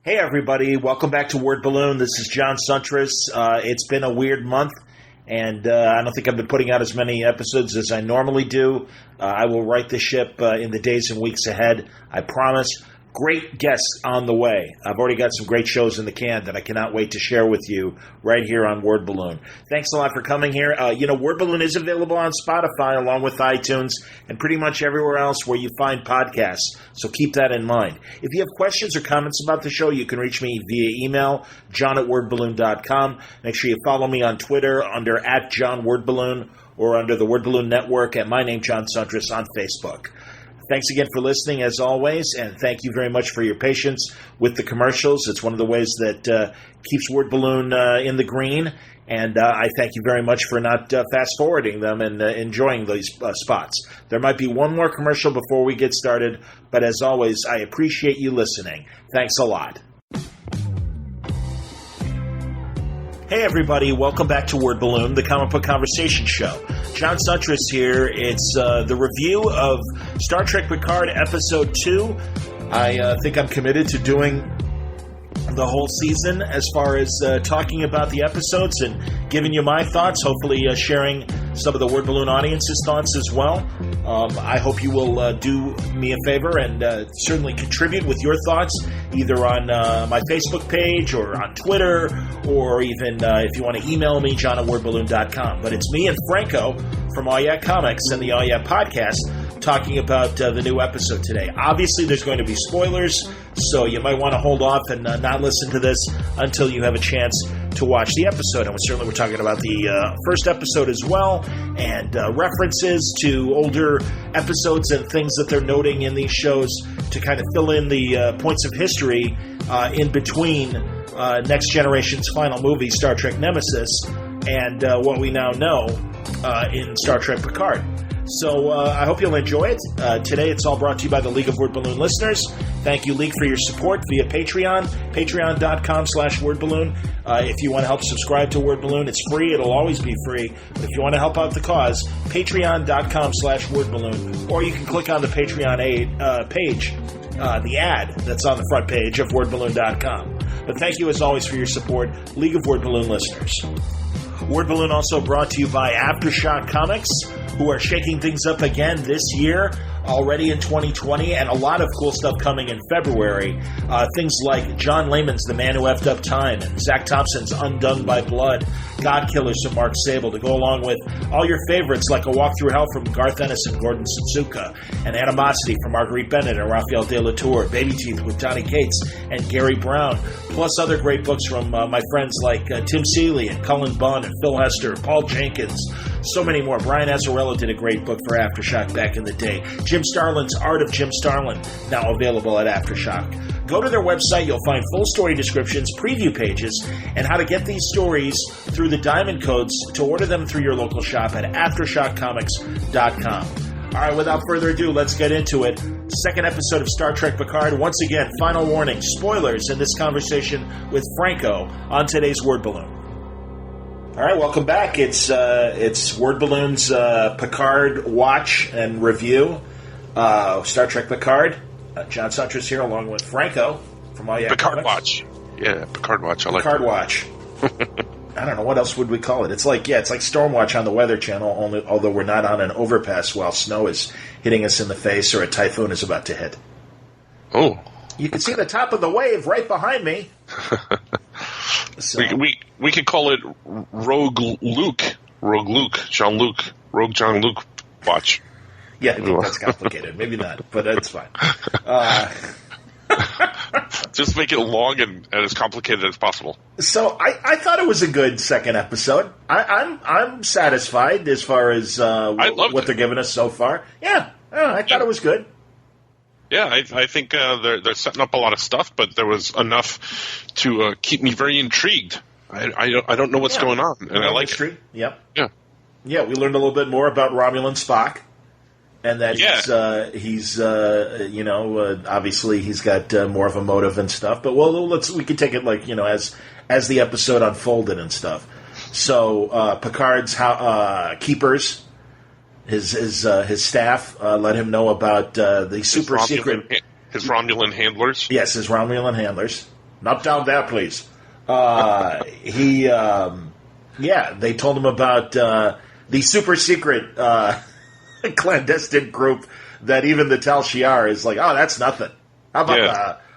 Hey, everybody. Welcome back to Word Balloon. This is John Suntress. It's been a weird month, and I don't think I've been putting out as many episodes as I normally do. I will right the ship in the days and weeks ahead. I promise. Great guests on the way. I've already got some great shows in the can that I cannot wait to share with you right here on Word Balloon. Thanks a lot for coming here. Word Balloon is available on Spotify along with iTunes and pretty much everywhere else where you find podcasts, so keep that in mind. If you have questions or comments about the show, you can reach me via email, john@wordballoon.com. Make sure you follow me on Twitter under @JohnWordBalloon or under the Word Balloon Network at my name, John Suntress, on Facebook. Thanks again for listening, as always, and thank you very much for your patience with the commercials. It's one of the ways that keeps Word Balloon in the green, and I thank you very much for not fast-forwarding them and enjoying these spots. There might be one more commercial before we get started, but as always, I appreciate you listening. Thanks a lot. Hey everybody, welcome back to Word Balloon, the comic book conversation show. John Suntress here. It's the review of Star Trek Picard Episode 2. I think I'm committed to doing the whole season as far as talking about the episodes and giving you my thoughts, hopefully sharing some of the Word Balloon audience's thoughts as well. I hope you will do me a favor and certainly contribute with your thoughts, either on my Facebook page or on Twitter, or even if you want to email me, john@wordballoon.com. But it's me and Franco from All Yeah Comics and the All Yeah Podcast talking about the new episode today. Obviously, there's going to be spoilers, so you might want to hold off and not listen to this until you have a chance to watch the episode. And we're talking about the first episode as well, and references to older episodes and things that they're noting in these shows to kind of fill in the points of history in between Next Generation's final movie, Star Trek Nemesis, and what we now know in Star Trek Picard. So I hope you'll enjoy it. Today it's all brought to you by the League of Word Balloon listeners. Thank you, League, for your support via Patreon, patreon.com/wordballoon. If you want to help subscribe to Word Balloon, it's free. It'll always be free. But if you want to help out the cause, patreon.com/wordballoon. Or you can click on the Patreon page, the ad that's on the front page of wordballoon.com. But thank you, as always, for your support, League of Word Balloon listeners. Word Balloon also brought to you by Aftershock Comics, who are shaking things up again this year, already in 2020, and a lot of cool stuff coming in February. Things like John Layman's The Man Who Effed Up Time, and Zach Thompson's Undone by Blood, God Killers from Mark Sable, to go along with all your favorites like A Walk Through Hell from Garth Ennis and Gordon Suzuka, and Animosity from Marguerite Bennett and Raphael De La Tour, Baby Teeth with Donny Cates and Gary Brown, plus other great books from my friends like Tim Seeley and Cullen Bunn and Phil Hester, Paul Jenkins, so many more. Brian Azzarello did a great book for Aftershock back in the day. Jim Starlin's Art of Jim Starlin, now available at Aftershock. Go to their website. You'll find full story descriptions, preview pages, and how to get these stories through the diamond codes to order them through your local shop at AftershockComics.com. All right, without further ado, let's get into it. Second episode of Star Trek Picard. Once again, final warning, spoilers in this conversation with Franco on today's Word Balloon. All right, welcome back. It's Word Balloon's Picard watch and review. Star Trek Picard. John Suntress here, along with Franco from All Yeah Picard Comics. Watch. Yeah, Picard Watch. I like Picard Watch. I don't know, what else would we call it? It's like Stormwatch on the Weather Channel, although we're not on an overpass while snow is hitting us in the face or a typhoon is about to hit. Oh. You can see the top of the wave right behind me. So, we could call it Rogue John Luke Watch. Yeah, I think that's complicated. Maybe not, but that's fine. Just make it long and as complicated as possible. So I thought it was a good second episode. I'm satisfied as far as what they're giving us so far. Yeah, I thought it was good. Yeah, I think they're setting up a lot of stuff, but there was enough to keep me very intrigued. I don't know what's going on, and I like history. it. Yep. Yeah. We learned a little bit more about Romulan Spock. And that he's obviously he's got more of a motive and stuff. But we can take it like, as the episode unfolded and stuff. So Picard's keepers, his staff, let him know about the super secret. His Romulan handlers. Yes, his Romulan handlers. Not down there, please. They told him about the super secret clandestine group that even the Tal Shiar is like, oh, that's nothing. How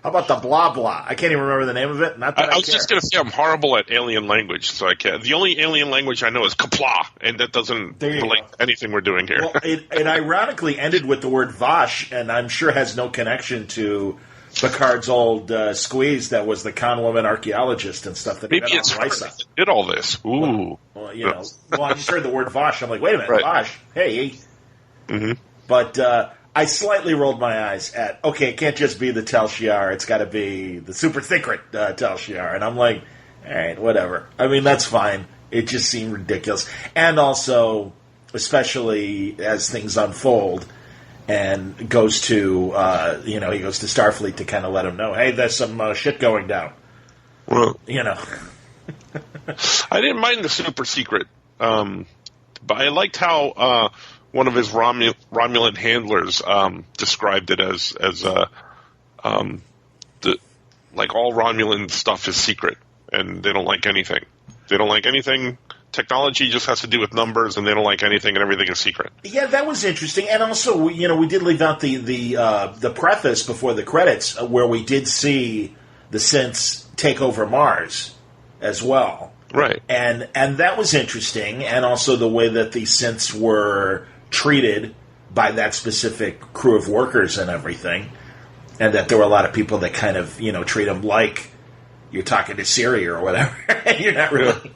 about the blah blah? I can't even remember the name of it. Not that I was just going to say I'm horrible at alien language, so I can't. The only alien language I know is Qapla', and that doesn't relate to anything we're doing here. Well, it ironically ended with the word Vash, and I'm sure has no connection to Picard's old squeeze that was the con woman archaeologist and stuff that maybe it's her that did all this. Ooh. Well, I just heard the word Vash. I'm like, wait a minute, right. Vash. Hey. Mm-hmm. But I slightly rolled my eyes at, okay, it can't just be the Tal Shiar. It's got to be the super secret Tal Shiar. And I'm like, all right, whatever. I mean, that's fine. It just seemed ridiculous. And also, especially as things unfold, and goes to, he goes to Starfleet to kind of let him know, hey, there's some shit going down. Well, I didn't mind the super secret, but I liked how one of his Romulan handlers described it as like all Romulan stuff is secret, and they don't like anything. They don't like anything. Technology just has to do with numbers, and they don't like anything, and everything is secret. Yeah, that was interesting. And also, we did leave out the preface before the credits, where we did see the synths take over Mars as well. Right. And that was interesting, and also the way that the synths were treated by that specific crew of workers and everything, and that there were a lot of people that kind of, treat them like you're talking to Siri or whatever. You're not really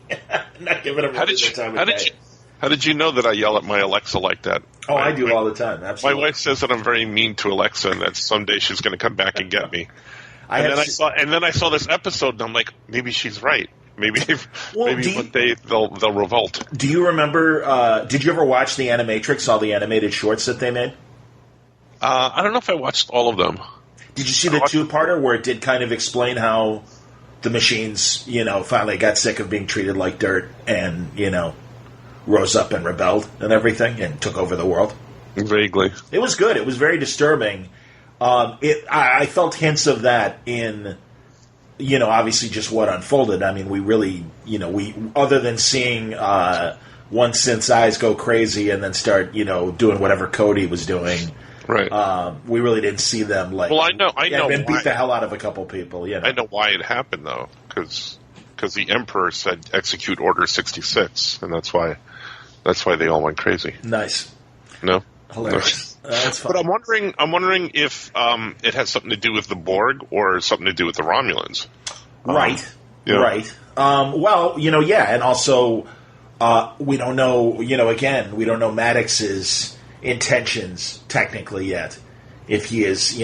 not giving them the time of day. How did you know that I yell at my Alexa like that? Oh, I do all the time. Absolutely. My wife says that I'm very mean to Alexa, and that someday she's going to come back and get me. And then I saw this episode, and I'm like, maybe she's right. Maybe one day they'll revolt. Do you remember? Did you ever watch the Animatrix? All the animated shorts that they made. I don't know if I watched all of them. Did you see the two-parter where it did kind of explain how the machines, finally got sick of being treated like dirt and rose up and rebelled and everything and took over the world? Vaguely. It was good. It was very disturbing. I felt hints of that in. Obviously just what unfolded. I mean, we really, other than seeing one synth's eyes go crazy and then start, doing whatever Cody was doing, right? We really didn't see them Well, I know, and beat the hell out of a couple people. I know why it happened though, because the Emperor said execute Order 66, and that's why they all went crazy. Nice. No. Hilarious. That's fun. But I'm wondering if it has something to do with the Borg or something to do with the Romulans. Right. Right. Well, and also we don't know. Again, we don't know Maddox's intentions technically yet. If he is,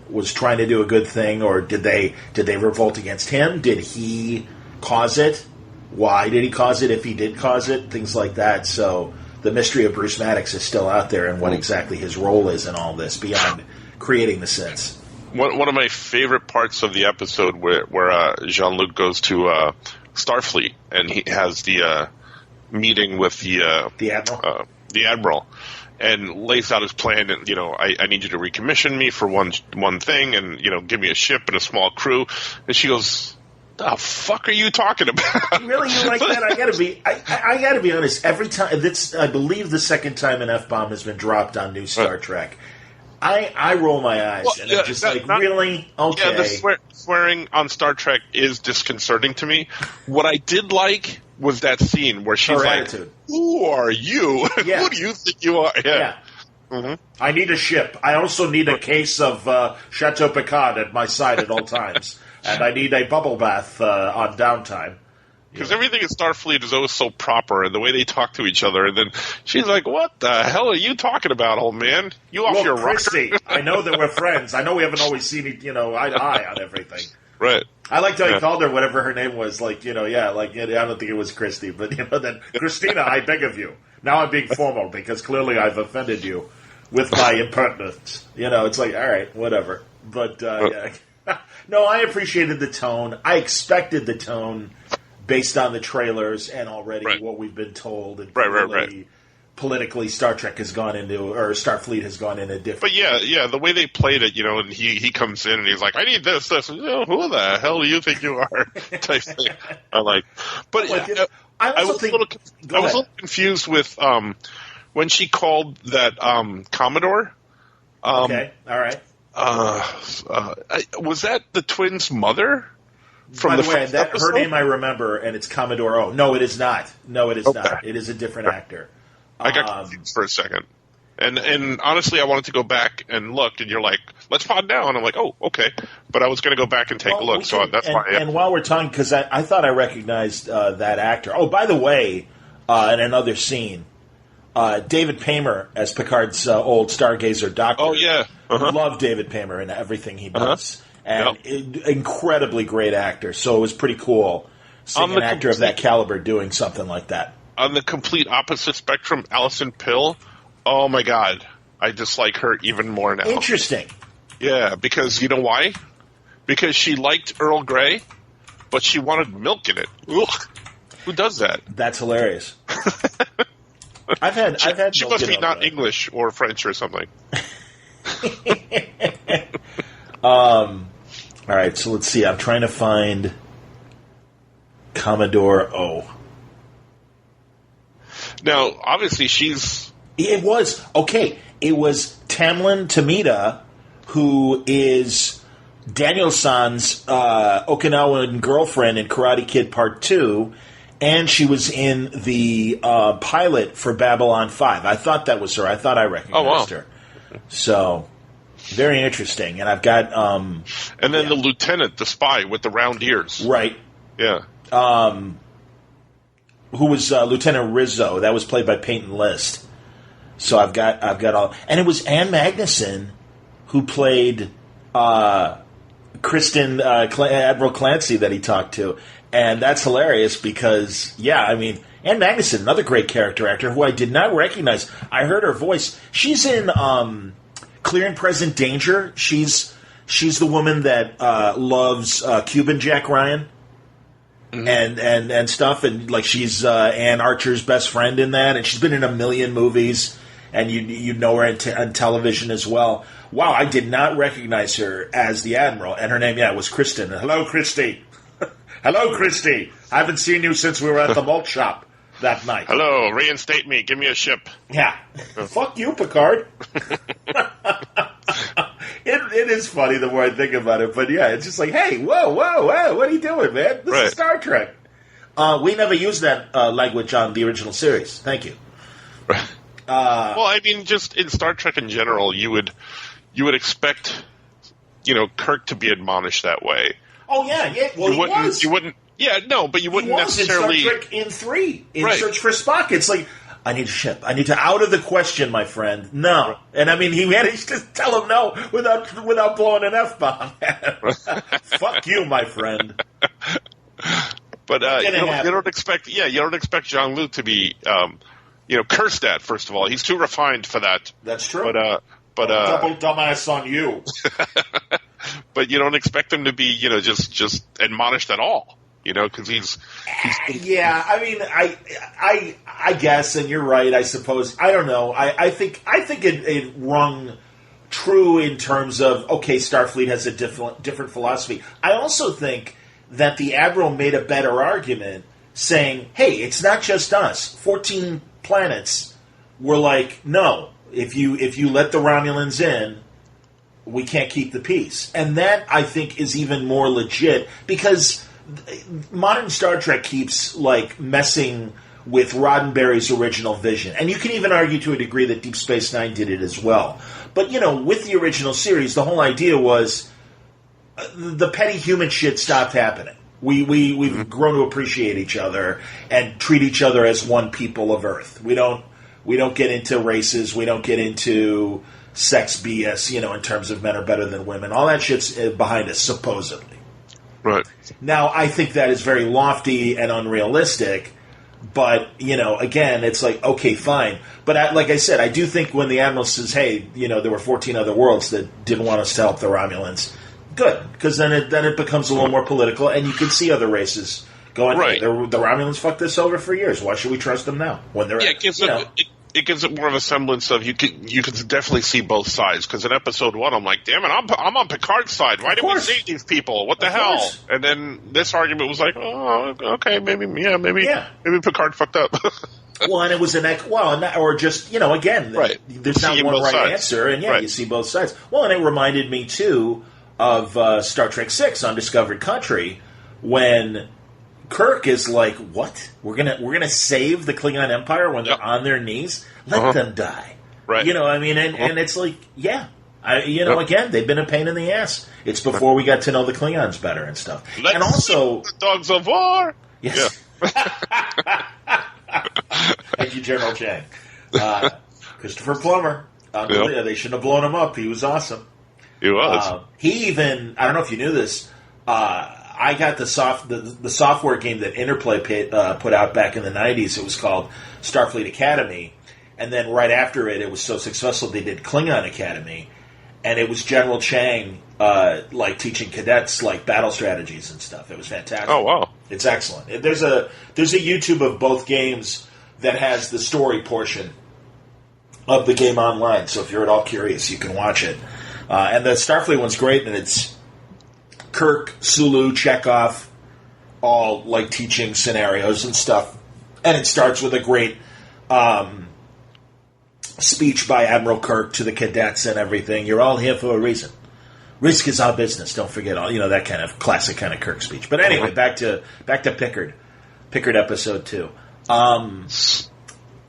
was trying to do a good thing, or did they revolt against him? Did he cause it? Why did he cause it? If he did cause it, things like that. So. The mystery of Bruce Maddox is still out there, and what exactly his role is in all this beyond creating the synths. One of my favorite parts of the episode where Jean-Luc goes to Starfleet and he has the meeting with the Admiral, the Admiral, and lays out his plan. And I need you to recommission me for one thing, and give me a ship and a small crew. And she goes, the fuck are you talking about? Really, you like that? I gotta be honest. Every time, I believe the second time an F-bomb has been dropped on new Star Trek, I roll my eyes and I'm just really? Okay. Yeah, the swearing on Star Trek is disconcerting to me. What I did like was that scene where she's attitude. Who are you? Yeah. Who do you think you are? Yeah. Mm-hmm. I need a ship. I also need a case of Chateau Picard at my side at all times. And I need a bubble bath on downtime. Because everything in Starfleet is always so proper, and the way they talk to each other. And then she's like, what the hell are you talking about, old man? You off your Christy, I know that we're friends. I know we haven't always seen eye to eye on everything. Right. I liked how he called her whatever her name was. I don't think it was Christy. But, then, Christina, I beg of you. Now I'm being formal because clearly I've offended you with my impertinence. It's like, all right, whatever. But, yeah. No, I appreciated the tone. I expected the tone based on the trailers and already what we've been told. And politically Star Trek has gone into, or Starfleet has gone in a different. But yeah, the way they played it, and he comes in and he's like, I need this. Who the hell do you think you are? Type thing. I like, but I was a little confused with when she called that Commodore. Okay, all right. Was that the twins' mother? By the way, her name I remember, and it's Commodore O. No, it is not. No, it is not. It is a different actor. I got confused for a second. And honestly, I wanted to go back and look, and you're like, let's pod now. And I'm like, oh, okay. But I was going to go back and take a look, so that's why. And while we're talking, because I thought I recognized that actor. Oh, by the way, in another scene, David Paymer as Picard's old Stargazer doctor. Oh, yeah. Love David Paymer and everything he does. And incredibly great actor. So it was pretty cool seeing an actor of that caliber doing something like that. On the complete opposite spectrum, Alison Pill, oh my God. I dislike her even more now. Interesting. Yeah, because you know why? Because she liked Earl Grey, but she wanted milk in it. Ugh. Who does that? That's hilarious. I've had she must be not English or French or something. All right, so let's see. I'm trying to find Commodore O. Now, obviously, she's... It was Tamlin Tomita, who is Daniel-san's Okinawan girlfriend in Karate Kid Part 2, and she was in the pilot for Babylon 5. I thought that was her. I thought I recognized her. So... very interesting, and I've got... and then the lieutenant, the spy with the round ears. Right. Yeah. Who was Lieutenant Rizzo. That was played by Peyton List. So I've got all... And it was Ann Magnuson who played Kristen, Admiral Clancy that he talked to. And that's hilarious because, Ann Magnuson, another great character actor who I did not recognize. I heard her voice. She's in... Clear and Present Danger. She's the woman that loves Cuban Jack Ryan and stuff, and like she's Ann Archer's best friend in that, and she's been in a million movies, and you know her on television as well. Wow, I did not recognize her as the Admiral, and her name was Kristen. Hello, Christy. Hello, Christy. I haven't seen you since we were at the malt shop that night. Hello, reinstate me. Give me a ship. Yeah. Fuck you, Picard. It is funny the more I think about it, but it's just like, hey, whoa, what are you doing, man? This is Star Trek. We never used that language on the original series. Thank you. Well, just in Star Trek in general, you would expect, Kirk to be admonished that way. Oh yeah. Well, you wouldn't. Yeah, no, but you wouldn't necessarily... in Star Trek in 3, in Search for Spock. It's like, I need a ship. I need to... Out of the question, my friend. No. And he managed to tell him no without blowing an F-bomb. Fuck you, my friend. But you don't expect Jean-Luc to be, cursed at, first of all. He's too refined for that. That's true. But double dumbass on you. But you don't expect him to be, just admonished at all. Because he's yeah. I guess, and you're right. I suppose. I don't know. I think it rung true in terms of Starfleet has a different philosophy. I also think that the Admiral made a better argument, saying, "Hey, it's not just us. 14 planets were like, no. If you let the Romulans in, we can't keep the peace." And that I think is even more legit because modern Star Trek keeps messing with Roddenberry's original vision, and you can even argue to a degree that Deep Space Nine did it as well. But with the original series, the whole idea was the petty human shit stopped happening. We've grown to appreciate each other and treat each other as one people of Earth. We don't get into races. We don't get into sex BS. In terms of men are better than women. All that shit's behind us, supposedly. Right. Now, I think that is very lofty and unrealistic, but, again, it's like, okay, fine. But like I said, I do think when the Admiral says, hey, there were 14 other worlds that didn't want us to help the Romulans, good, because then it becomes a little more political, and you can see other races going, hey, the Romulans fucked this over for years. Why should we trust them now? When they're, it it gives it more of a semblance of you can definitely see both sides, because in episode 1 I'm like, damn it, I'm on Picard's side. Why did we save these people? What the hell? And then this argument was like, oh, okay, maybe Picard fucked up. Well, and it was or just, again, right. There's not one right answer, and you see both sides. Well, and it reminded me too of Star Trek VI: Undiscovered Country, when Kirk is like, "What? We're gonna save the Klingon Empire when they're on their knees? Let them die." Right. And it's like, again, they've been a pain in the ass. It's before we got to know the Klingons better and stuff. And also, the dogs of war. Yes. Yeah. Thank you, General Chang. Christopher Plummer. They shouldn't have blown him up. He was awesome. He was. He even, I don't know if you knew this, I got the software game that Interplay put out back in the 90s. It was called Starfleet Academy. And then right after it was so successful, they did Klingon Academy. And it was General Chang teaching cadets battle strategies and stuff. It was fantastic. Oh, wow. It's excellent. There's a YouTube of both games that has the story portion of the game online. So if you're at all curious, you can watch it. And the Starfleet one's great, and it's Kirk, Sulu, Chekhov, all teaching scenarios and stuff. And it starts with a great speech by Admiral Kirk to the cadets and everything. You're all here for a reason. Risk is our business. Don't forget all that kind of classic kind of Kirk speech. But anyway, back to Picard. Picard episode 2. I'm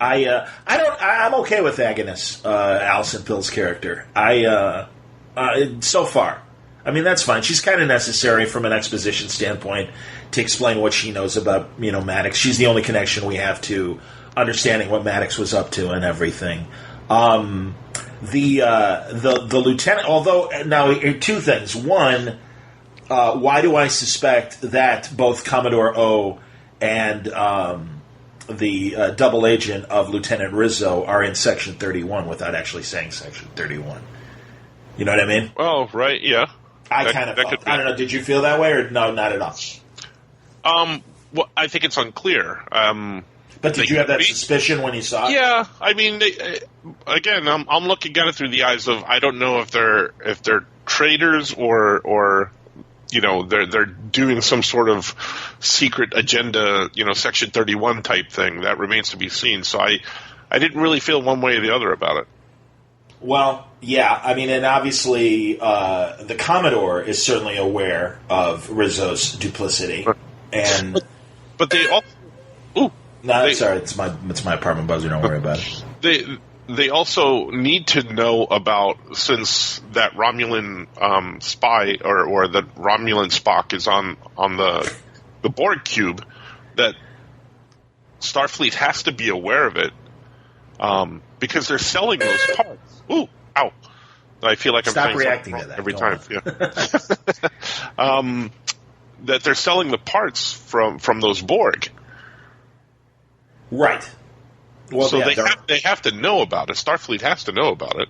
okay with Agnes, Alison Pill's character. So far. I mean, that's fine. She's kind of necessary from an exposition standpoint to explain what she knows about, Maddox. She's the only connection we have to understanding what Maddox was up to and everything. The lieutenant, although, now, two things. One, why do I suspect that both Commodore O and the double agent of Lieutenant Rizzo are in Section 31 without actually saying Section 31? You know what I mean? Oh, right, yeah. I kind of felt. I don't know, did you feel that way, or no, not at all? Well, I think it's unclear. But did you have that suspicion when you saw it? Yeah, I mean, again, I'm looking at it through the eyes of, I don't know if they're traitors or they're doing some sort of secret agenda, Section 31 type thing. That remains to be seen. So I didn't really feel one way or the other about it. Well, yeah, I mean, and obviously the Commodore is certainly aware of Rizzo's duplicity, and but they all. Ooh. No, sorry, it's my apartment buzzer. Don't worry about it. They also need to know about, since that Romulan spy or the Romulan Spock is on the Borg cube, that Starfleet has to be aware of it because they're selling those parts. Ooh, ow! I feel like Stop I'm reacting to that every time. Yeah. That they're selling the parts from those Borg. Right. Well, so they have to know about it. Starfleet has to know about it.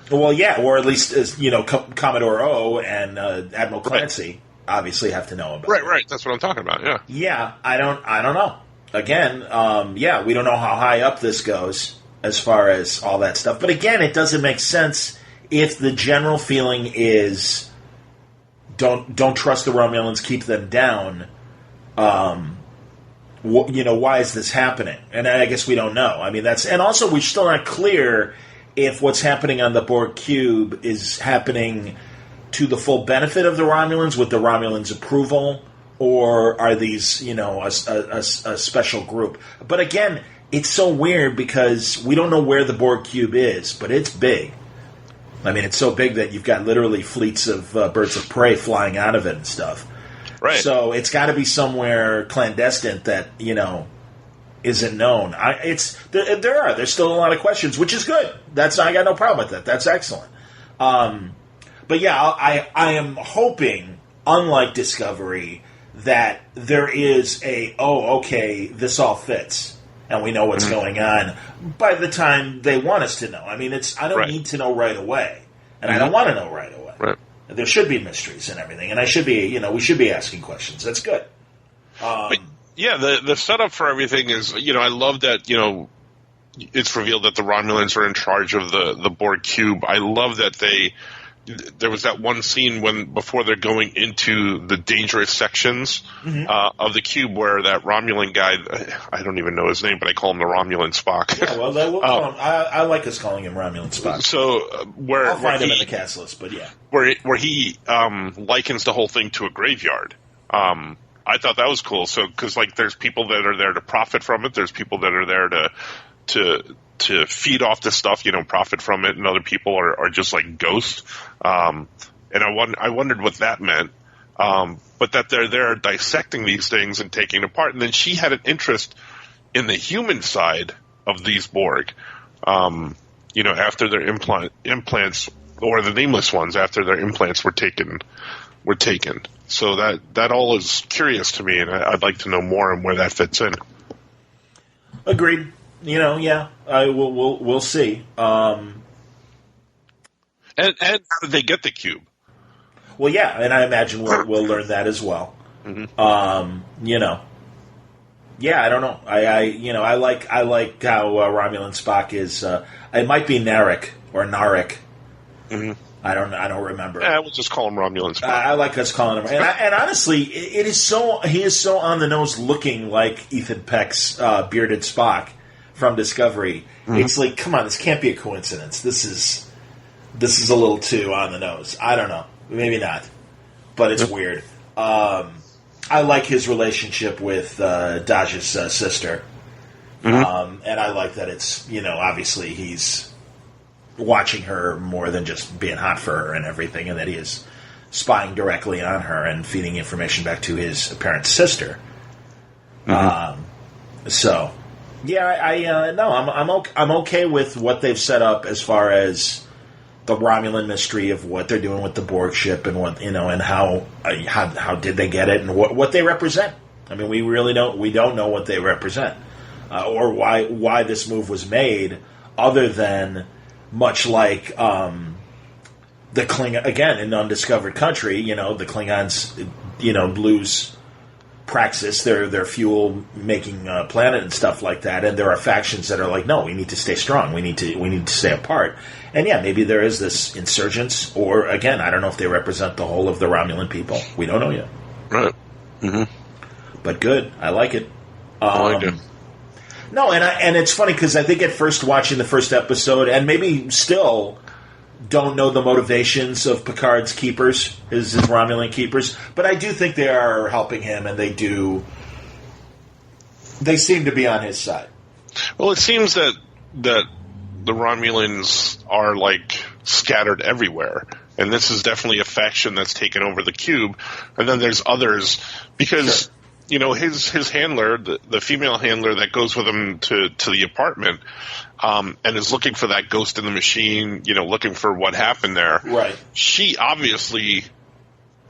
Well, yeah, or at least Commodore O and Admiral Clancy obviously have to know about it. Right. That's what I'm talking about. Yeah. Yeah, I don't know. Again, we don't know how high up this goes as far as all that stuff. But again, it doesn't make sense if the general feeling is don't trust the Romulans, keep them down. Why is this happening? And I guess we don't know. I mean, and also we're still not clear if what's happening on the Borg cube is happening to the full benefit of the Romulans with the Romulans' approval, or are these, a special group? But again, it's so weird because we don't know where the Borg cube is, but it's big. I mean, it's so big that you've got literally fleets of birds of prey flying out of it and stuff. Right. So it's got to be somewhere clandestine that, isn't known. There's still a lot of questions, which is good. I got no problem with that. That's excellent. But yeah, I am hoping, unlike Discovery, that there is this all fits, and we know what's going on by the time they want us to know. I mean, I don't need to know right away, and I don't want to know right away. Right. There should be mysteries and everything, and we should be asking questions. That's good. But, yeah, the setup for everything is, I love that, it's revealed that the Romulans are in charge of the Borg cube. I love that there was that one scene before they're going into the dangerous sections of the cube where that Romulan guy, I don't even know his name, but I call him the Romulan Spock. Yeah, well, we'll call him, I like us calling him Romulan Spock. So I'll find him in the cast list, but yeah. Where he likens the whole thing to a graveyard. I thought that was cool. So, because like, there's people that are there to profit from it. There's people that are there to feed off this stuff, profit from it, and other people are just like ghosts. And I wondered what that meant. But that they're there dissecting these things and taking it apart. And then she had an interest in the human side of these Borg. After their implants, or the nameless ones, after their implants were taken. So that all is curious to me, and I'd like to know more on where that fits in. Agreed. Yeah, we'll see. And how did they get the cube? Well, yeah, and I imagine we'll learn that as well. Mm-hmm. Yeah, I don't know. I like how Romulan Spock is. It might be Narek or Narek. Mm-hmm. I don't remember. Yeah, we'll just call him Romulan Spock. I like us calling him. And honestly, he is so on the nose, looking like Ethan Peck's bearded Spock from Discovery. Mm-hmm. It's like, come on, this can't be a coincidence. This is a little too on the nose. I don't know, maybe not, but it's weird. I like his relationship with Daj's sister, and I like that it's obviously he's watching her more than just being hot for her and everything, and that he is spying directly on her and feeding information back to his apparent sister. So, yeah, I'm okay with what they've set up as far as the Romulan mystery of what they're doing with the Borg ship and what and how did they get it and what they represent. I mean, we don't know what they represent or why this move was made, other than much like the Klingon, again, in Undiscovered Country, the Klingons, lose Praxis, their fuel making planet and stuff like that, and there are factions that are like, no, we need to stay strong, we need to stay apart. And yeah, maybe there is this insurgence, or again, I don't know if they represent the whole of the Romulan people. We don't know yet. Right. Mm-hmm. But good, I like it. I like it. No, and it's funny because I think at first watching the first episode, and maybe still don't know the motivations of Picard's keepers, his Romulan keepers, but I do think they are helping him, and they seem to be on his side. Well, it seems that the Romulans are like scattered everywhere, and this is definitely a faction that's taken over the cube, and then there's others because. Sure. His handler, the female handler that goes with him to the apartment, and is looking for that ghost in the machine, looking for what happened there. Right. She obviously,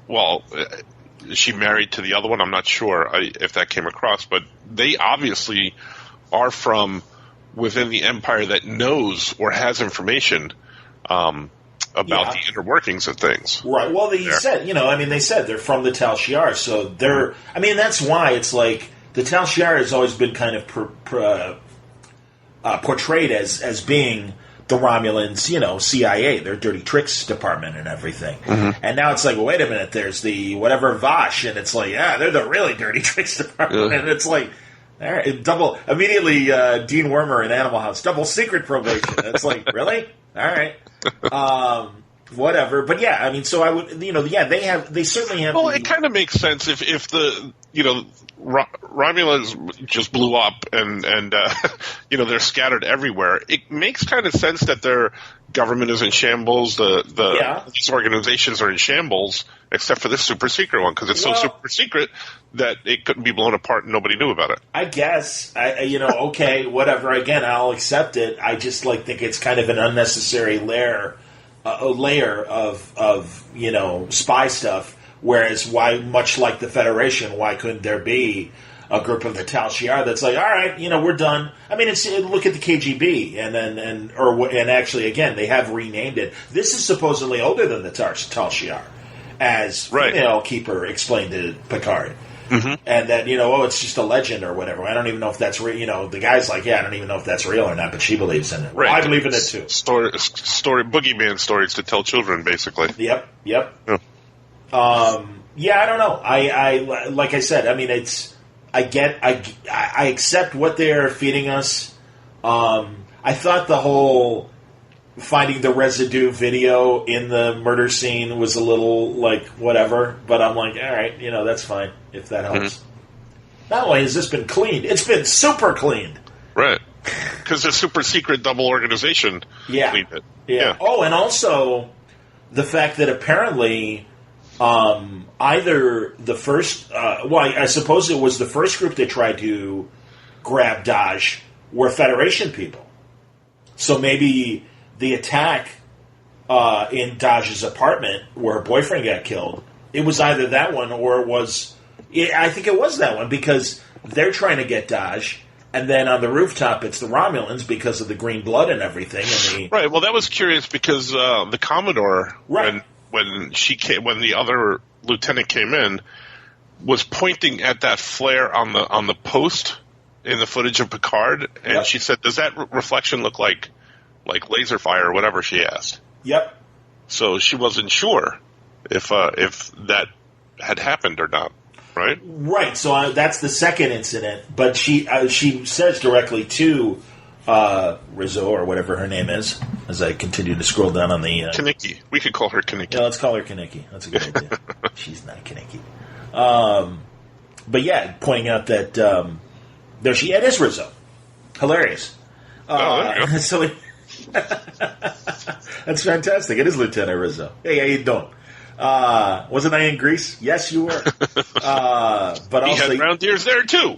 is she married to the other one? I'm not sure if that came across, but they obviously are from within the Empire that knows or has information about the inner workings of things. Right. Well, they said, they said they're from the Tal Shiar, so they're, that's why it's like, the Tal Shiar has always been kind of portrayed as being the Romulans, CIA, their dirty tricks department and everything. Mm-hmm. And now it's like, well, wait a minute, there's the whatever Vash, and it's like, yeah, they're the really dirty tricks department. And it's like, all right, immediately Dean Wormer in Animal House, double secret probation. It's like, really? All right. Whatever, but yeah, so I would, they certainly have. Well, it kind of makes sense if the Romulans just blew up and they're scattered everywhere. It makes kind of sense that their government is in shambles. These organizations are in shambles, except for this super secret one, because it's so super secret that it couldn't be blown apart and nobody knew about it. I guess okay, whatever. Again, I'll accept it. I just think it's kind of an unnecessary layer of spy stuff. Whereas, why, much like the Federation, why couldn't there be a group of the Tal Shiar that's like, all right, we're done. Look at the KGB, and actually, again, they have renamed it. This is supposedly older than the Tal Shiar, as female keeper explained to Picard. and that it's just a legend or whatever. I don't even know if that's real. The guy's like, I don't even know if that's real or not, but she believes in it. Right. I believe in it too. Story, boogeyman stories to tell children, basically. Yep. Yeah. I don't know. I like I said. I mean, I accept what they're feeding us. I thought the whole finding the residue video in the murder scene was a little like whatever, but I'm like, all right, that's fine if that helps. Not only has this been cleaned, it's been super cleaned. Right. Because a super secret double organization cleaned it. Yeah. Oh, and also the fact that apparently either the first, I suppose it was the first group that tried to grab Daj were Federation people. So maybe the attack in Daj's apartment where her boyfriend got killed, it was either that one or it was... I think it was that one because they're trying to get Daj, and then on the rooftop it's the Romulans because of the green blood and everything. Right, well that was curious because the Commodore, when the other lieutenant came in, was pointing at that flare on the post in the footage of Picard, and she said, does that reflection look like laser fire or whatever she asked? Yep. So she wasn't sure if that had happened or not, right? Right, so that's the second incident, but she says directly to Rizzo, or whatever her name is, as I continue to scroll down on the... Kaneki. We could call her Kaneki. Yeah, let's call her Kaneki. That's a good idea. She's not Kaneki. But yeah, pointing out that there she... It is Rizzo. Hilarious. There you go. So that's fantastic. It is Lieutenant Rizzo. Hey, how you doing? Wasn't I in Greece? Yes, you were. But he also... had round ears there, too.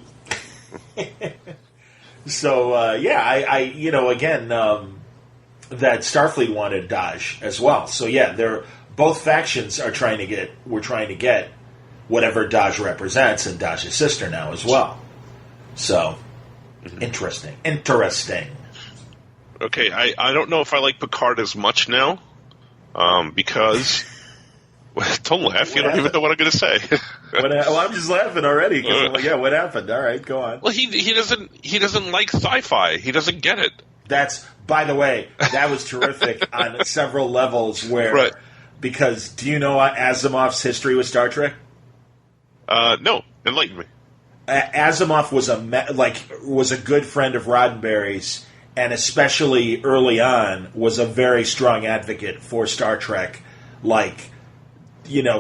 So, again, that Starfleet wanted Daj as well. So, yeah, both factions are trying to get whatever Daj represents and Daj's sister now as well. So, interesting. Okay, I don't know if I like Picard as much now, because... Don't laugh. You don't even know what I'm going to say. I'm just laughing already because I'm like, yeah, what happened? All right, go on. Well, he doesn't like sci-fi. He doesn't get it. By the way, that was terrific on several levels. Because do you know Asimov's history with Star Trek? No, enlighten me. Asimov was a good friend of Roddenberry's, and especially early on was a very strong advocate for Star Trek,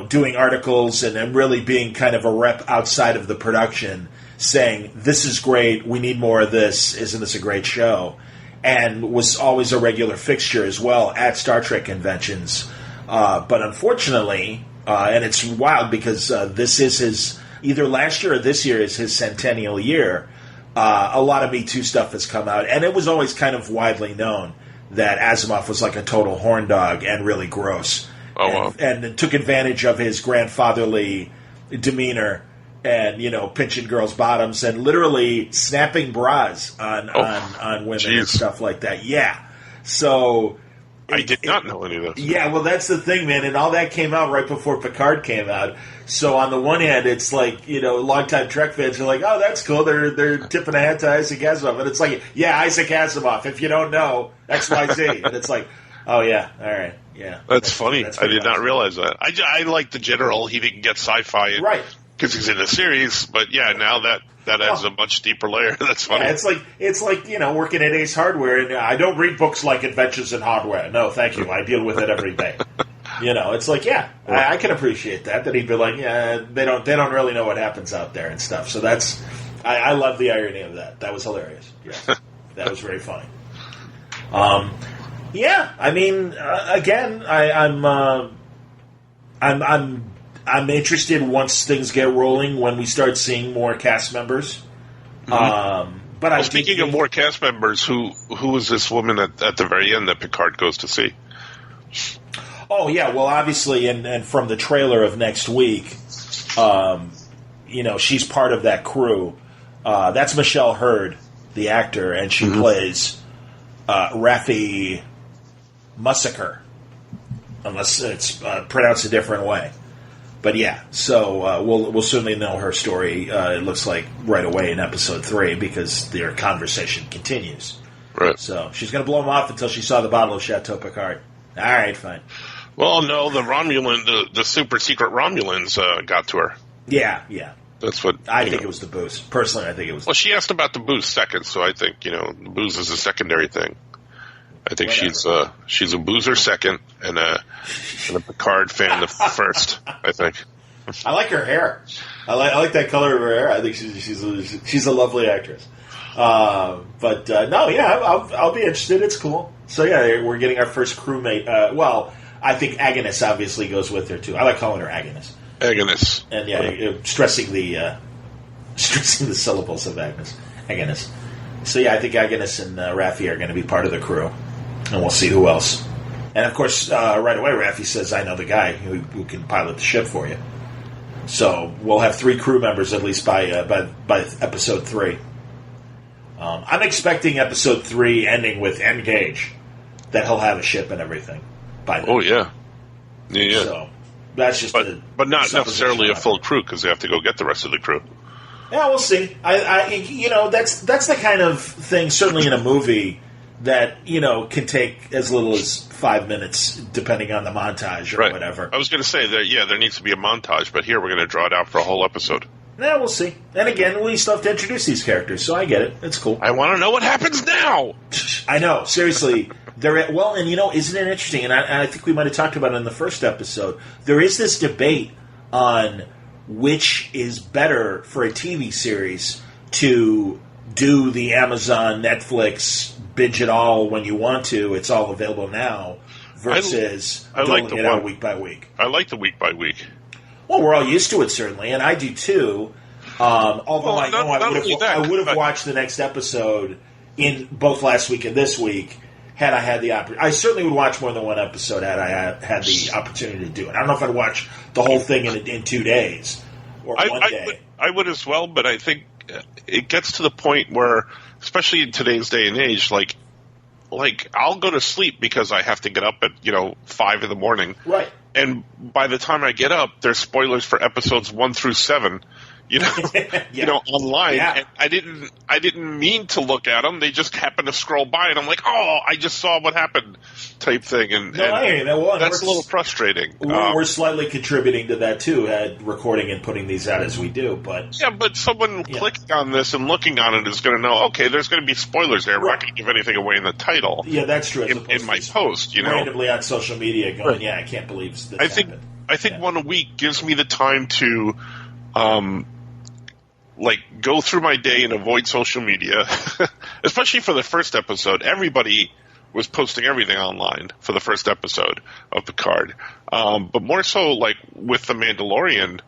doing articles and really being kind of a rep outside of the production, saying, this is great, we need more of this, isn't this a great show? And was always a regular fixture as well at Star Trek conventions. But unfortunately, and it's wild because this is his, either last year or this year is his centennial year, a lot of Me Too stuff has come out. And it was always kind of widely known that Asimov was like a total horn dog and really gross. And took advantage of his grandfatherly demeanor and, pinching girls' bottoms and literally snapping bras on women and stuff like that. Yeah. So... I did not know any of this. Yeah, well, that's the thing, man. And all that came out right before Picard came out. So on the one hand, it's like, longtime Trek fans are like, oh, that's cool. They're tipping a hat to Isaac Asimov. And it's like, yeah, Isaac Asimov. If you don't know, XYZ. And it's like, oh, yeah, all right. Yeah, that's funny. I did not realize that. I like the general. He didn't get sci-fi, right? Because he's in a series. But yeah, now that adds a much deeper layer. That's funny. Yeah, it's like working at Ace Hardware, and I don't read books like Adventures in Hardware. No, thank you. I deal with it every day. It's like, yeah, I can appreciate that he'd be like, yeah, they don't really know what happens out there and stuff. So that's I love the irony of that. That was hilarious. Yeah, that was very funny. Yeah, I mean, again, I'm interested once things get rolling when we start seeing more cast members. But speaking of more cast members, who is this woman at the very end that Picard goes to see? Oh yeah, well obviously, and from the trailer of next week, she's part of that crew. That's Michelle Hurd, the actor, and she plays Raffi Mussaker, unless it's pronounced a different way. But yeah, so we'll certainly know her story. It looks like right away in episode 3 because their conversation continues. Right. So she's going to blow him off until she saw the bottle of Chateau Picard. All right, fine. Well, no, the super secret Romulans got to her. Yeah. That's what I think it was the booze. Personally, I think it was. Well, she asked about the booze second, so I think the booze is a secondary thing. I think she's a boozer second and a Picard fan the first. I think. I like her hair. I like that color of her hair. I think she's a lovely actress. I'll be interested. It's cool. So yeah, we're getting our first crewmate. I think Agnes obviously goes with her too. I like calling her Agnes. Agnes. And stressing the syllables of Agnes. Agnes. So yeah, I think Agnes and Raffi are going to be part of the crew, and we'll see who else. And of course, right away, Raffi says, "I know the guy who can pilot the ship for you." So we'll have 3 crew members at least by episode 3. I'm expecting episode 3 ending with Engage, that he'll have a ship and everything by then. Oh yeah. So that's just, but not necessarily a full crew because they have to go get the rest of the crew. Yeah, we'll see. That's the kind of thing, certainly in a movie, that can take as little as 5 minutes, depending on the montage or whatever. I was going to say that. There needs to be a montage, but here we're going to draw it out for a whole episode. Yeah, we'll see. And again, we still have to introduce these characters, so I get it. It's cool. I want to know what happens now. I know, seriously. Isn't it interesting? And I think we might have talked about it in the first episode. There is this debate on which is better for a TV series to do the Amazon, Netflix, binge it all when you want to. It's all available now. Versus doling it out week by week. I like the week by week. Well, we're all used to it, certainly, and I do too. Although I would have watched the next episode in both last week and this week had I had the opportunity. I certainly would watch more than one episode had I had the opportunity to do it. I don't know if I'd watch the whole thing in 2 days or one day. I would as well, but I think it gets to the point where, especially in today's day and age, like I'll go to sleep because I have to get up at 5 in the morning. Right. And by the time I get up, there's spoilers for episodes 1 through 7, online. Yeah. And I didn't mean to look at them. They just happened to scroll by, and I'm like, oh, I just saw what happened, type thing. I hear you. Well, that's a little frustrating. We're slightly contributing to that too, recording and putting these out as we do. But someone clicking on this and looking on it is going to know. Okay, there's going to be spoilers there. We're not going to give anything away in the title. Yeah, that's true. In my post, randomly on social media, going, I can't believe this happened. I think 1 a week gives me the time to, go through my day and avoid social media, especially for the first episode. Everybody was posting everything online for the first episode of Picard. But more so, with The Mandalorian,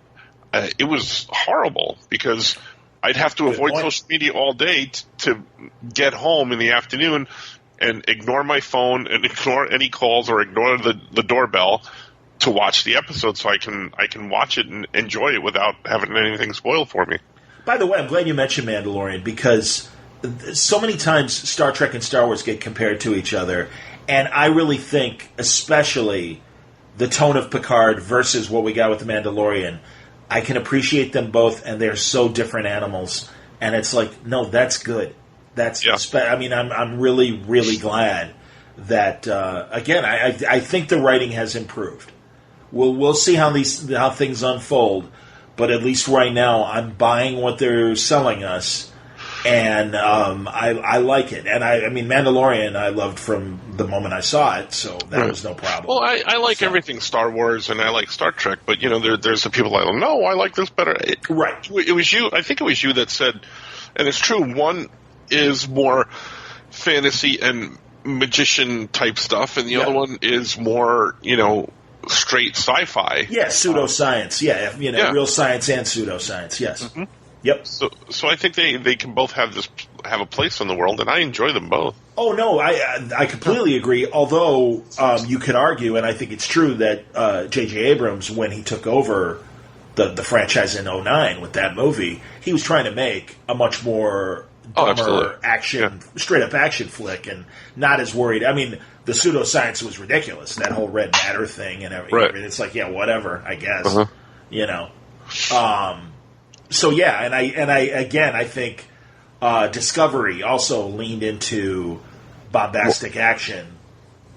it was horrible because I'd have to avoid social media all day to get home in the afternoon and ignore my phone and ignore any calls or ignore the doorbell to watch the episode so I can watch it and enjoy it without having anything spoiled for me. By the way, I'm glad you mentioned Mandalorian because so many times Star Trek and Star Wars get compared to each other, and I really think, especially the tone of Picard versus what we got with The Mandalorian, I can appreciate them both, and they're so different animals. And it's like, no, that's good. I'm really, really glad that again. I think the writing has improved. We'll see how things unfold. But at least right now, I'm buying what they're selling us, and I like it. And I mean, Mandalorian, I loved from the moment I saw it, so that was no problem. Well, I like everything Star Wars, and I like Star Trek, but there's the people that don't know. I like this better. Right. It was you. I think it was you that said, and it's true. One is more fantasy and magician type stuff, and the other one is more, straight sci-fi. Yeah, pseudoscience. Real science and pseudoscience. Yes. Mm-hmm. Yep. So I think they can both have a place in the world, and I enjoy them both. Oh no, I completely agree. Although you could argue, and I think it's true that J.J. Abrams, when he took over the franchise in 2009 with that movie, he was trying to make a much more dumber action, straight up action flick, and not as worried. I mean, the pseudoscience was ridiculous. That whole red matter thing and everything. Right. It's like, whatever, I guess. You know. So yeah, and I think Discovery also leaned into bombastic action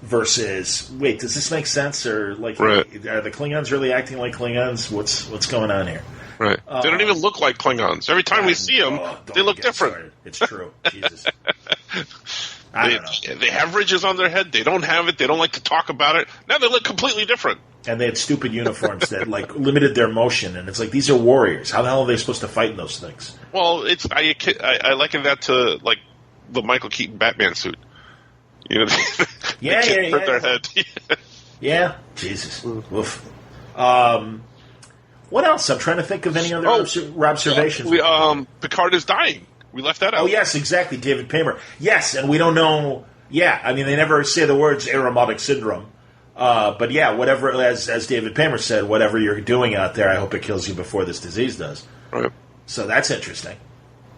versus. Wait, does this make sense? Or like, right. Are the Klingons really acting like Klingons? What's going on here? Right. They don't even look like Klingons. Every time we see them, they look different. Started. It's true. Jesus. I don't know. They have ridges on their head. They don't have it. They don't like to talk about it. Now they look completely different. And they had stupid uniforms that like limited their motion. And it's like, these are warriors. How the hell are they supposed to fight in those things? Well, I liken that to like the Michael Keaton Batman suit. You know, they can't hurt their head. Yeah. Jesus. Woof. What else? I'm trying to think of any other observations. Picard is dying. We left that out. Oh, yes, exactly. David Paymer. Yes, and we don't know. Yeah, I mean, they never say the words aromatic syndrome. But yeah, whatever, as David Paymer said, whatever you're doing out there, I hope it kills you before this disease does. Right. So that's interesting.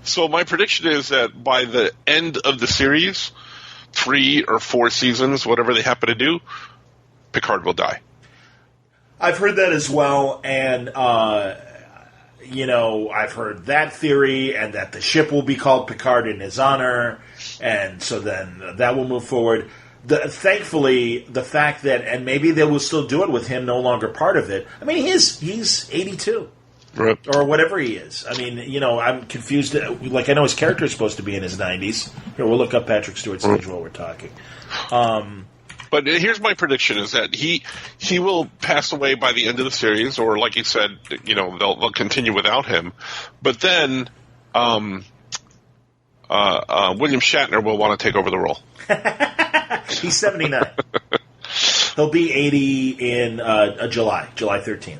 So my prediction is that by the end of the series, 3 or 4 seasons, whatever they happen to do, Picard will die. I've heard that as well, and I've heard that theory, and that the ship will be called Picard in his honor, and so then that will move forward. Thankfully, the fact that, and maybe they will still do it with him no longer part of it. I mean, he's 82. Right. Or whatever he is. I mean, I'm confused. Like, I know his character is supposed to be in his 90s. Here, we'll look up Patrick Stewart's age while we're talking. But here's my prediction: is that he will pass away by the end of the series, or like you said, they'll continue without him. But then William Shatner will want to take over the role. He's 79. He'll be 80 in July 13th.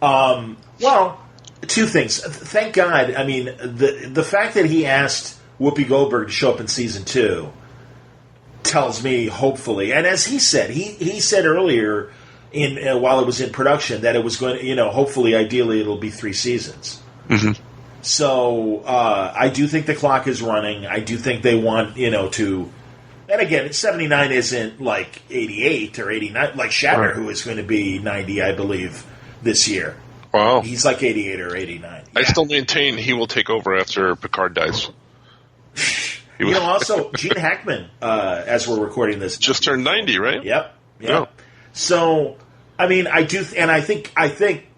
Well, 2 things. Thank God. I mean, the fact that he asked Whoopi Goldberg to show up in season 2 tells me, hopefully, and as he said, he said earlier while it was in production that it was going to, hopefully, ideally, it'll be 3 seasons. Mm-hmm. So I do think the clock is running. I do think they want, to. And again, 79 isn't like 88 or 89, like Shatner, right, who is going to be 90, I believe, this year. Wow. He's like 88 or 89. I still maintain he will take over after Picard dies. Also, Gene Hackman, as we're recording this, just turned 90, right? Yep. Yeah. So, I mean, I do, and I think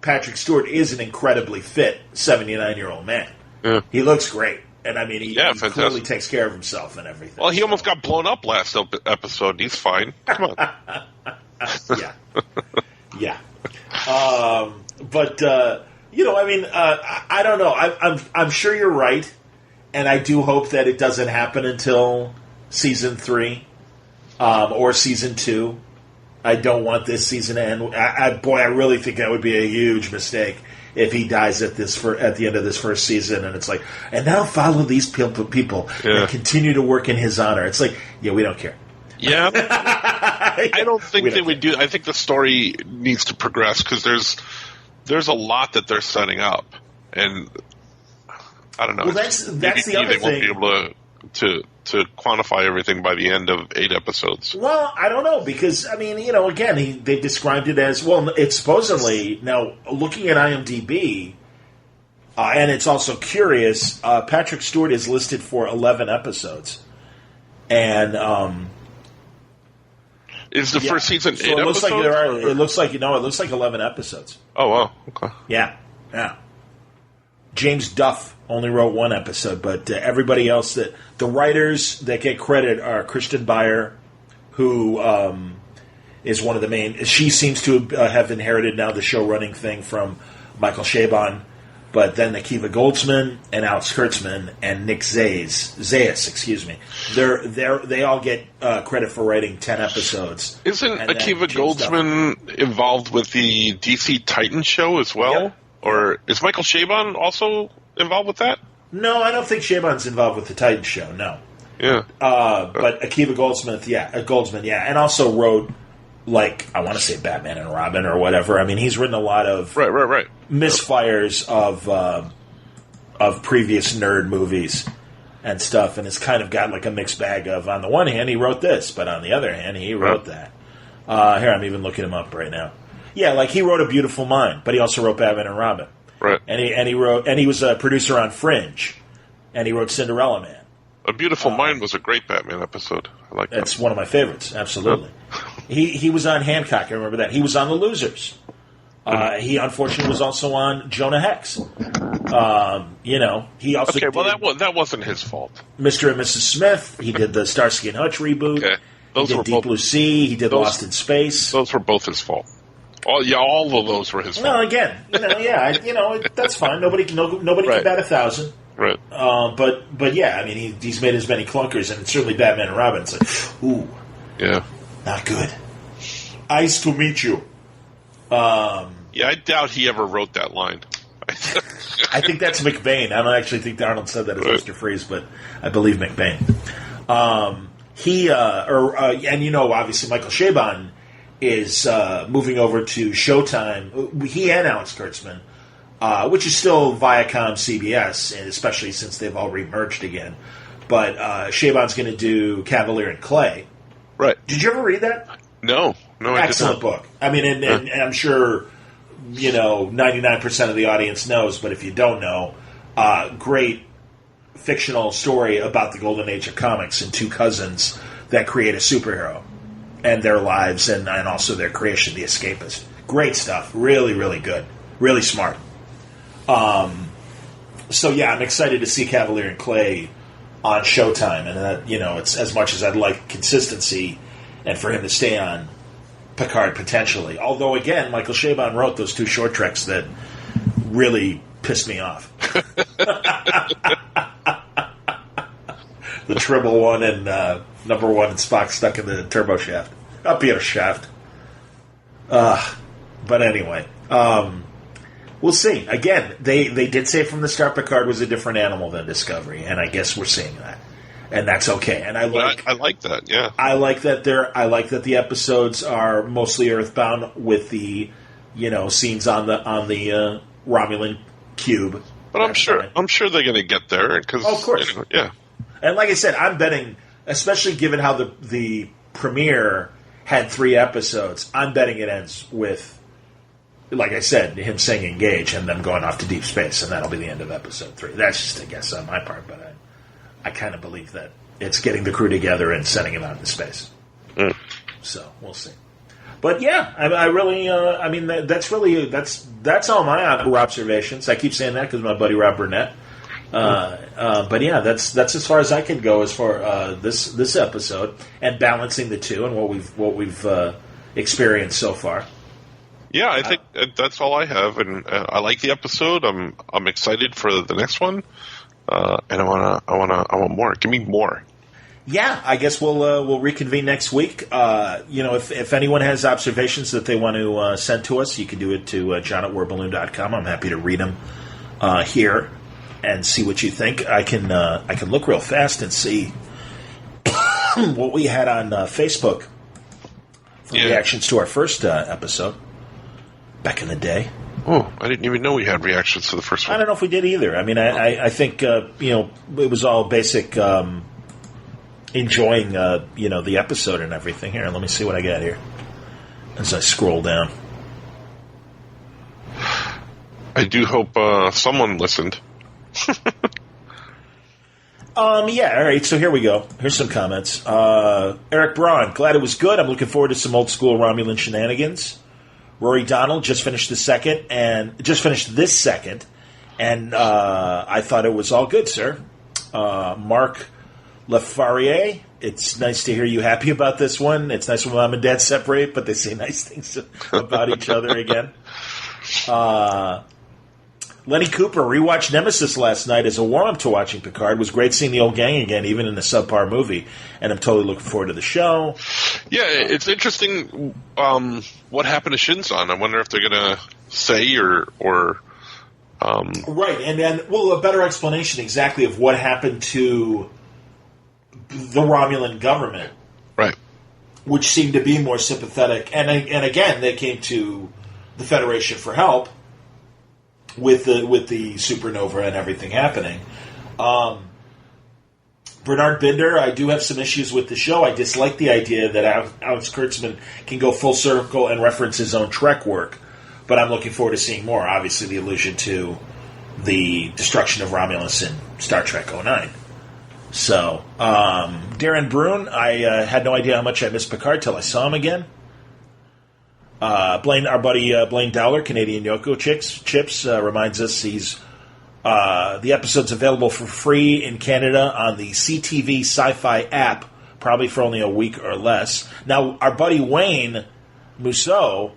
Patrick Stewart is an incredibly fit 79-year-old man. Yeah. He looks great, and I mean, he clearly takes care of himself and everything. Well, he almost got blown up last episode. He's fine. Come on. Yeah. But I mean, I don't know. I'm sure you're right. And I do hope that it doesn't happen until season 3 or season 2. I don't want this season to end. I really think that would be a huge mistake if he dies at the end of this first season. And it's like, and now follow these people and continue to work in his honor. It's like, yeah, we don't care. Yeah, I don't think they would do. I think the story needs to progress because there's a lot that they're setting up, and I don't know. Well, that's the other thing. They won't be able to quantify everything by the end of 8 episodes. Well, I don't know because I mean, again, they described it as it's supposedly now looking at IMDb, and it's also curious. Patrick Stewart is listed for 11 episodes, and is the first season 8 it looks episodes? It looks like 11 episodes. Oh wow! Okay. Yeah. James Duff only wrote 1 episode, but everybody else the writers that get credit are Kristen Beyer, who is one of the main. She seems to have inherited now the show running thing from Michael Chabon, but then Akiva Goldsman and Alex Kurtzman and Nick Zayas, excuse me. They all get credit for writing 10 episodes. Isn't Akiva Goldsman involved with the DC Titan show as well? Yep. Or is Michael Chabon also involved with that? No, I don't think Chabon's involved with the Titan show, no. Yeah. But Akiva Goldsman, and also wrote, like, I want to say Batman and Robin or whatever. I mean, he's written a lot of right. misfires of previous nerd movies and stuff, and it's kind of got like a mixed bag of, on the one hand, he wrote this, but on the other hand, he wrote that. Here, I'm even looking him up right now. Yeah, like he wrote A Beautiful Mind, but he also wrote Batman and Robin. Right. And he was a producer on Fringe, and he wrote Cinderella Man. A Beautiful Mind was a great Batman episode. I like that. That's one of my favorites, absolutely. He was on Hancock, I remember that. He was on The Losers. He unfortunately was also on Jonah Hex. He also okay. Well, that wasn't his fault. Mr. and Mrs. Smith. He did the Starsky and Hutch reboot. Okay. He did Deep Blue Sea. He did Lost in Space. Those were both his fault. All of those were his fault. No, again, that's fine. Nobody can bat 1,000. Right. But yeah, I mean, he's made as many clunkers, and certainly Batman and Robin. It's like, ooh, yeah, not good. Nice to meet you. Yeah, I doubt he ever wrote that line. I think that's McBain. I don't actually think Arnold said that as Mr. Freeze, but I believe McBain. Obviously Michael Chabon is moving over to Showtime. He and Alex Kurtzman, which is still Viacom CBS, and especially since they've all remerged again. But Chabon's going to do Cavalier and Clay. Right. Did you ever read that? No, Excellent book. I mean, and I'm sure 99% of the audience knows, but if you don't know, great fictional story about the golden age of comics and two cousins that create a superhero and their lives and also their creation, The Escapist. Great stuff. Really, really good. Really smart. So yeah, I'm excited to see Cavalier and Clay on Showtime, and that it's as much as I'd like consistency and for him to stay on Picard potentially. Although again, Michael Chabon wrote those two short treks that really pissed me off. The Tribble one and number one and Spock stuck in the turbo shaft. Up here shaft. But anyway, we'll see. Again, they did say from the start Picard was a different animal than Discovery, and I guess we're seeing that. And that's okay. And I like that, yeah. I like that the episodes are mostly Earthbound with the scenes on the Romulan cube. But I'm sure they're going to get there because of course. Yeah. And like I said, I'm betting, especially given how the premiere had 3 episodes, I'm betting it ends with, like I said, him saying engage and them going off to deep space, and that'll be the end of episode 3. That's just a guess on my part, but I kind of believe that it's getting the crew together and sending him out into space. So we'll see. But yeah, I really, that's all my observations. I keep saying that because my buddy Rob Burnett. But yeah, that's as far as I can go as far this episode and balancing the two and what we've experienced so far. Yeah, I think that's all I have, and I like the episode. I'm excited for the next one, and I want more. Give me more. Yeah, I guess we'll reconvene next week. If anyone has observations that they want to send to us, you can do it to john@wordballoon.com. I'm happy to read them here and see what you think. I can look real fast and see what we had on Facebook for reactions to our first episode back in the day. Oh, I didn't even know we had reactions to the first one. I don't know if we did either. I mean, I think it was all basic. Enjoying the episode and everything. Here, let me see what I got here as I scroll down. I do hope someone listened. Yeah, all right, so here we go. Here's some comments. Eric Braun, glad it was good. I'm looking forward to some old school Romulan shenanigans. Rory Donald just finished this second, and I thought it was all good, sir. Mark Lafarrier, it's nice to hear you happy about this one. It's nice when mom and dad separate, but they say nice things about each other again. Lenny Cooper rewatched Nemesis last night as a warm-up to watching Picard. It was great seeing the old gang again, even in a subpar movie, and I'm totally looking forward to the show. Yeah, it's interesting what happened to Shinzon. I wonder if they're going to say or Right, and then, a better explanation exactly of what happened to the Romulan government, right? Which seemed to be more sympathetic, and again they came to the Federation for help with the supernova and everything happening. Bernard Binder, I do have some issues with the show. I dislike the idea that Alex Kurtzman can go full circle and reference his own Trek work, but I'm looking forward to seeing more. Obviously, the allusion to the destruction of Romulus in Star Trek 09. So, Darren Brune, I had no idea how much I missed Picard till I saw him again. Our buddy Blaine Dowler, Canadian Yoko Chips, reminds us he's the episode's available for free in Canada on the CTV Sci-Fi app, probably for only a week or less. Now, our buddy Wayne Mousseau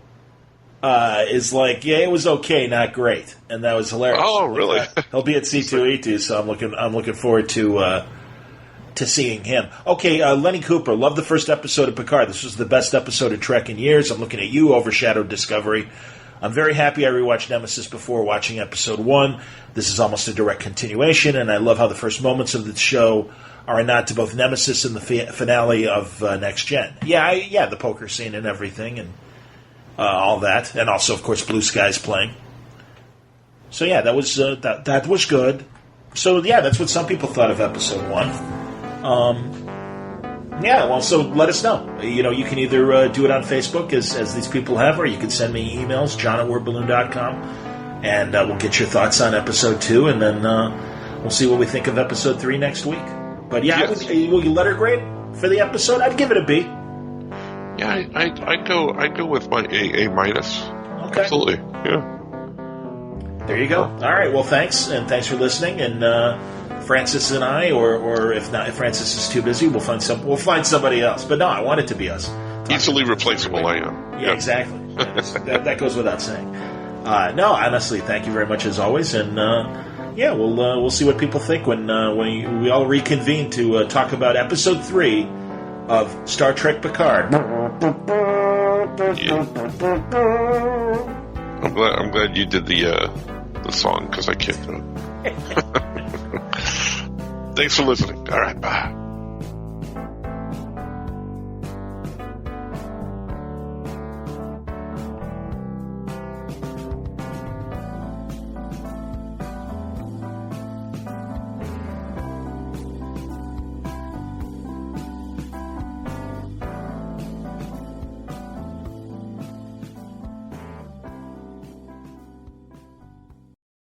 is like, yeah, it was okay, not great, and that was hilarious. Oh, really? He'll be at C2E2, so I'm looking forward to seeing him. Okay, Lenny Cooper, love the first episode of Picard. This was the best episode of Trek in years. I'm looking at you, Overshadowed Discovery. I'm very happy I rewatched Nemesis before watching episode 1. This is almost a direct continuation, and I love how the first moments of the show are a nod to both Nemesis and the finale of Next Gen. Yeah, the poker scene and everything, and all that, and also, of course, Blue Skies playing. So yeah, that was that was good. So yeah, that's what some people thought of episode 1. Yeah, well, so let us know. You can either do it on Facebook, as these people have, or you can send me emails, john@wordballoon.com, and we'll get your thoughts on episode 2, and then we'll see what we think of episode 3 next week. But yeah, yes. Will you letter grade for the episode? I'd give it a B. Yeah, I'd go with my A minus. Okay. Absolutely, yeah. There you go. All right, well, thanks for listening, and Francis and I, or if not, if Francis is too busy, we'll find somebody else. But no, I want it to be us. Easily replaceable, I am. Yeah, exactly. that goes without saying. No, honestly, thank you very much as always, and yeah, we'll see what people think when we all reconvene to talk about episode 3 of Star Trek Picard. Yeah. I'm glad you did the song, because I can't do it. Thanks for listening. All right, bye.